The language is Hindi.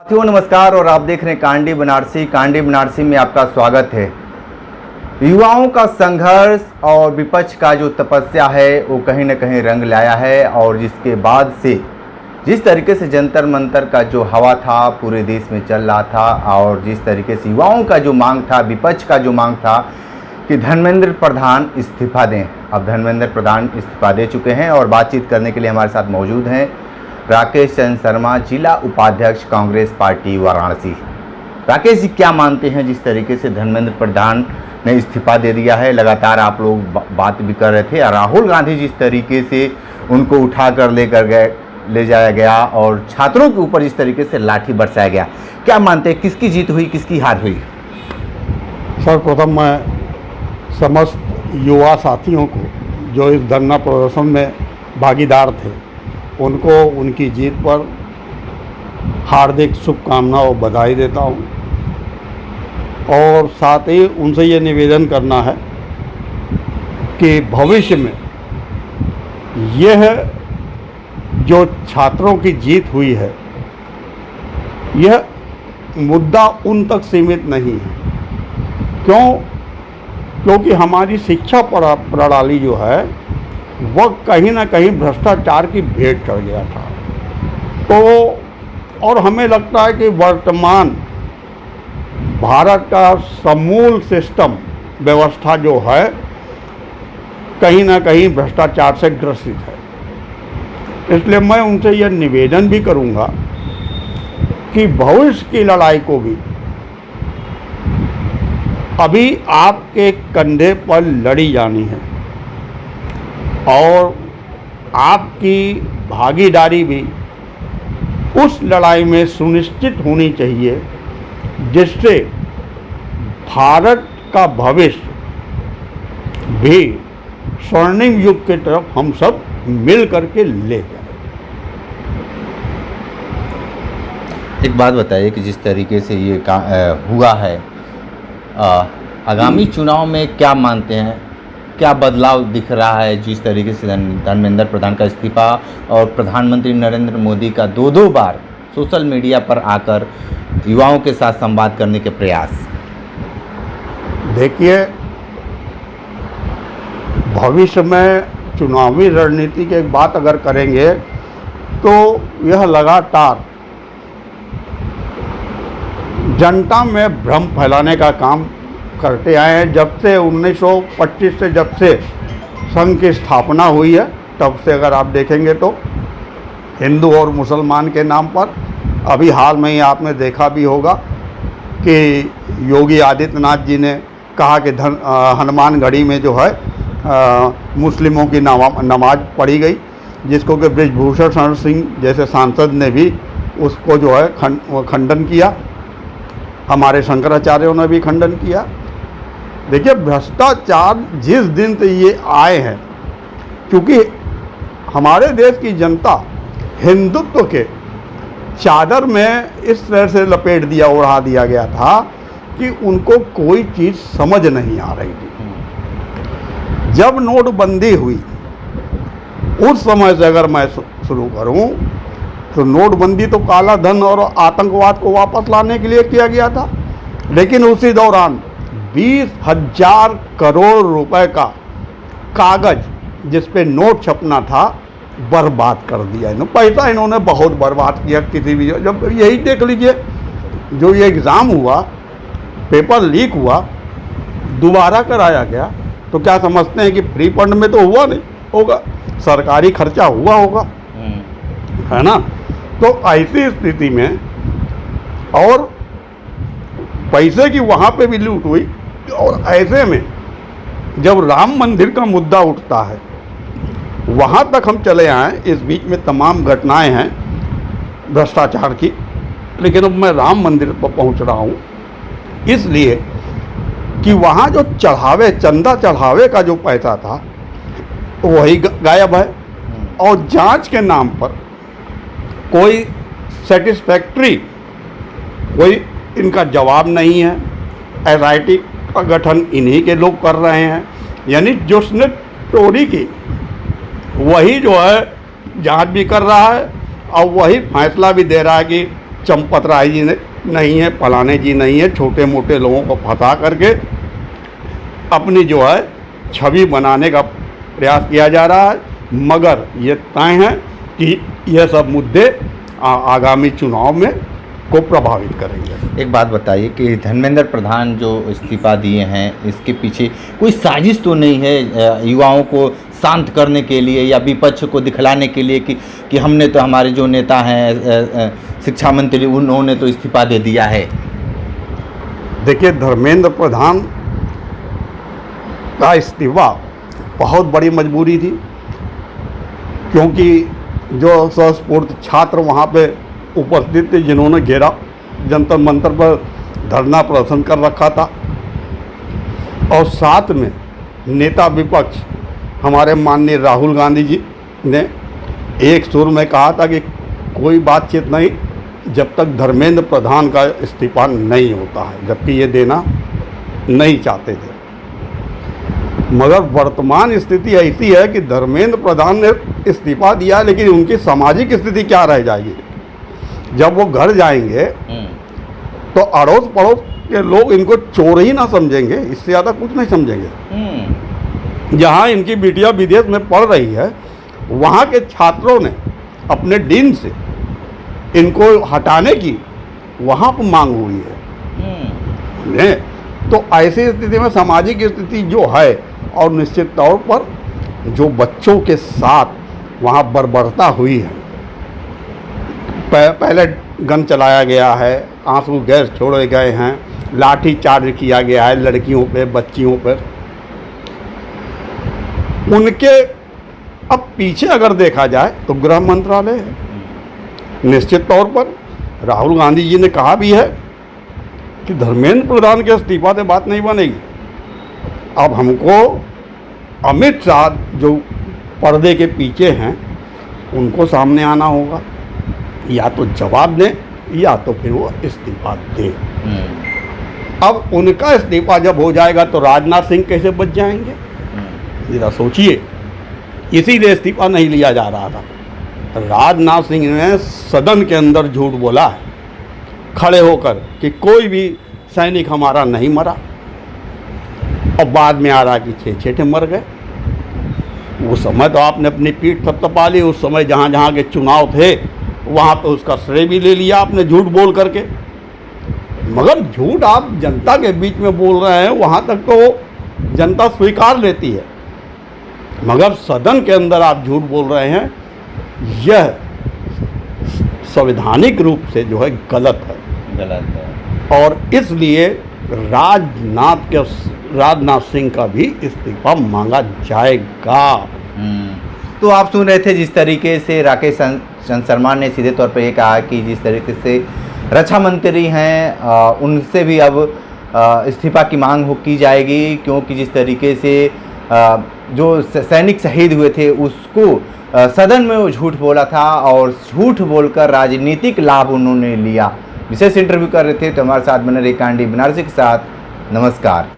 साथियों नमस्कार और आप देख रहे हैं कांडी बनारसी में आपका स्वागत है। युवाओं का संघर्ष और विपक्ष का जो तपस्या है वो कहीं न कहीं रंग लाया है और जिसके बाद से जिस तरीके से जंतर मंतर का जो हवा था पूरे देश में चल रहा था और जिस तरीके से युवाओं का जो मांग था, विपक्ष का जो मांग था कि धर्मेंद्र प्रधान इस्तीफा दें। अब धर्मेंद्र प्रधान इस्तीफा दे चुके हैं और बातचीत करने के लिए हमारे साथ मौजूद हैं राकेश चंद्र शर्मा, जिला उपाध्यक्ष कांग्रेस पार्टी वाराणसी। राकेश जी, क्या मानते हैं जिस तरीके से धर्मेंद्र प्रधान ने इस्तीफा दे दिया है? लगातार आप लोग बात भी कर रहे थे और राहुल गांधी जिस तरीके से उनको उठा कर ले जाया गया और छात्रों के ऊपर जिस तरीके से लाठी बरसाया गया, क्या मानते हैं किसकी जीत हुई, किसकी हार हुई? सर्वप्रथम मैं समस्त युवा साथियों को जो इस धरना प्रदर्शन में भागीदार थे उनको उनकी जीत पर हार्दिक शुभकामनाओं और बधाई देता हूँ और साथ ही उनसे ये निवेदन करना है कि भविष्य में यह जो छात्रों की जीत हुई है यह मुद्दा उन तक सीमित नहीं है। क्योंकि हमारी शिक्षा प्रणाली जो है वह कहीं ना कहीं भ्रष्टाचार की भेंट चढ़ गया था। तो और हमें लगता है कि वर्तमान भारत का समूल सिस्टम व्यवस्था जो है कहीं ना कहीं भ्रष्टाचार से ग्रसित है। इसलिए मैं उनसे यह निवेदन भी करूंगा कि भविष्य की लड़ाई को भी अभी आपके कंधे पर लड़ी जानी है और आपकी भागीदारी भी उस लड़ाई में सुनिश्चित होनी चाहिए जिससे भारत का भविष्य भी स्वर्णिम युग की तरफ हम सब मिल करके ले जाए। एक बात बताइए कि जिस तरीके से ये हुआ है, आगामी चुनाव में क्या मानते हैं, क्या बदलाव दिख रहा है? जिस तरीके से धर्मेंद्र प्रधान का इस्तीफा और प्रधानमंत्री नरेंद्र मोदी का दो बार सोशल मीडिया पर आकर युवाओं के साथ संवाद करने के प्रयास। देखिए, भविष्य में चुनावी रणनीति की बात अगर करेंगे तो यह लगातार जनता में भ्रम फैलाने का काम करते आए हैं। जब से 1925 से जब से संघ की स्थापना हुई है तब से अगर आप देखेंगे तो हिंदू और मुसलमान के नाम पर अभी हाल में ही आपने देखा भी होगा कि योगी आदित्यनाथ जी ने कहा कि हनुमानगढ़ी में जो है मुस्लिमों की नमाज पढ़ी गई, जिसको कि बृजभूषण शरण सिंह जैसे सांसद ने भी उसको जो है खंडन किया। हमारे शंकराचार्यों ने भी खंडन किया। देखिए, भ्रष्टाचार जिस दिन से ये आए हैं, क्योंकि हमारे देश की जनता हिंदुत्व के चादर में इस तरह से उड़ा दिया गया था कि उनको कोई चीज़ समझ नहीं आ रही थी। जब नोटबंदी हुई उस समय से अगर मैं शुरू करूं तो नोटबंदी तो काला धन और आतंकवाद को वापस लाने के लिए किया गया था, लेकिन उसी दौरान 20,000 करोड़ रुपए का कागज जिस पे नोट छपना था बर्बाद कर दिया। पैसा इन्होंने बहुत बर्बाद किया। किसी भी जब यही देख लीजिए, जो ये एग्ज़ाम हुआ, पेपर लीक हुआ, दोबारा कराया गया, तो क्या समझते हैं कि फ्री फंड में तो हुआ नहीं होगा, सरकारी खर्चा हुआ होगा, है ना? तो ऐसी स्थिति में और पैसे की वहाँ पे भी लूट हुई। और ऐसे में जब राम मंदिर का मुद्दा उठता है वहाँ तक हम चले आए। इस बीच में तमाम घटनाएं हैं भ्रष्टाचार की, लेकिन अब मैं राम मंदिर पर पहुँच रहा हूँ इसलिए कि वहाँ जो चंदा चढ़ावे का जो पैसा था वही गायब है और जांच के नाम पर कोई सेटिस्फैक्ट्री कोई इनका जवाब नहीं है। एसआईटी का गठन इन्हीं के लोग कर रहे हैं, यानी जिसने चोरी की वही जो है जांच भी कर रहा है और वही फैसला भी दे रहा है कि चंपत राय जी नहीं है, फलाने जी नहीं है, छोटे मोटे लोगों को फंसा करके अपनी जो है छवि बनाने का प्रयास किया जा रहा है। मगर ये तय है कि यह सब मुद्दे आगामी चुनाव में को प्रभावित करेंगे। एक बात बताइए कि धर्मेंद्र प्रधान जो इस्तीफा दिए हैं, इसके पीछे कोई साजिश तो नहीं है युवाओं को शांत करने के लिए या विपक्ष को दिखलाने के लिए कि हमने तो, हमारे जो नेता हैं शिक्षा मंत्री, उन्होंने तो इस्तीफा दे दिया है? देखिए, धर्मेंद्र प्रधान का इस्तीफा बहुत बड़ी मजबूरी थी, क्योंकि जो स्वस्फूर्त छात्र वहाँ पे उपस्थित थे, जिन्होंने घेरा जंतर मंतर पर धरना प्रदर्शन कर रखा था, और साथ में नेता विपक्ष हमारे माननीय राहुल गांधी जी ने एक सुर में कहा था कि कोई बातचीत नहीं जब तक धर्मेंद्र प्रधान का इस्तीफा नहीं होता है, जबकि ये देना नहीं चाहते थे। मगर वर्तमान स्थिति ऐसी है कि धर्मेंद्र प्रधान ने इस्तीफा दिया, लेकिन उनकी सामाजिक स्थिति क्या रह जाएगी? जब वो घर जाएंगे तो अड़ोस पड़ोस के लोग इनको चोर ही ना समझेंगे, इससे ज़्यादा कुछ नहीं समझेंगे। जहाँ इनकी बिटिया विदेश में पढ़ रही है, वहाँ के छात्रों ने अपने डीन से इनको हटाने की वहाँ पर मांग हुई है। तो ऐसी स्थिति में सामाजिक स्थिति जो है, और निश्चित तौर पर जो बच्चों के साथ वहाँ बर्बरता हुई है, पहले गन चलाया गया है, आंसू गैस छोड़े गए हैं, लाठी चार्ज किया गया है लड़कियों पे, बच्चियों पर। उनके अब पीछे अगर देखा जाए तो गृह मंत्रालय है। निश्चित तौर पर राहुल गांधी जी ने कहा भी है कि धर्मेंद्र प्रधान के इस्तीफा से बात नहीं बनेगी। अब हमको अमित शाह जो पर्दे के पीछे हैं उनको सामने आना होगा, या तो जवाब दें या तो फिर वो इस्तीफा दें। अब उनका इस्तीफा जब हो जाएगा तो राजनाथ सिंह कैसे बच जाएंगे? जरा सोचिए, इसीलिए इस्तीफा नहीं लिया जा रहा था। राजनाथ सिंह ने सदन के अंदर झूठ बोला है खड़े होकर कि कोई भी सैनिक हमारा नहीं मरा, और बाद में आ रहा कि 6 मर गए। उस समय तो आपने अपनी पीठ थपथपा ली, उस समय जहाँ जहाँ के चुनाव थे वहाँ पे उसका श्रेय भी ले लिया आपने झूठ बोल करके। मगर झूठ आप जनता के बीच में बोल रहे हैं, वहाँ तक तो जनता स्वीकार लेती है, मगर सदन के अंदर आप झूठ बोल रहे हैं, यह संवैधानिक रूप से जो है गलत है। और इसलिए राजनाथ सिंह का भी इस्तीफा मांगा जाएगा। तो आप सुन रहे थे जिस तरीके से राकेश चंद्र शर्मा ने सीधे तौर पर ये कहा कि जिस तरीके से रक्षा मंत्री हैं उनसे भी अब इस्तीफा की मांग की जाएगी, क्योंकि जिस तरीके से जो सैनिक शहीद हुए थे उसको सदन में वो झूठ बोला था, और झूठ बोलकर राजनीतिक लाभ उन्होंने लिया। विशेष इंटरव्यू कर रहे थे, तो हमारे साथ बने रही कांडी बनारसी के साथ। नमस्कार।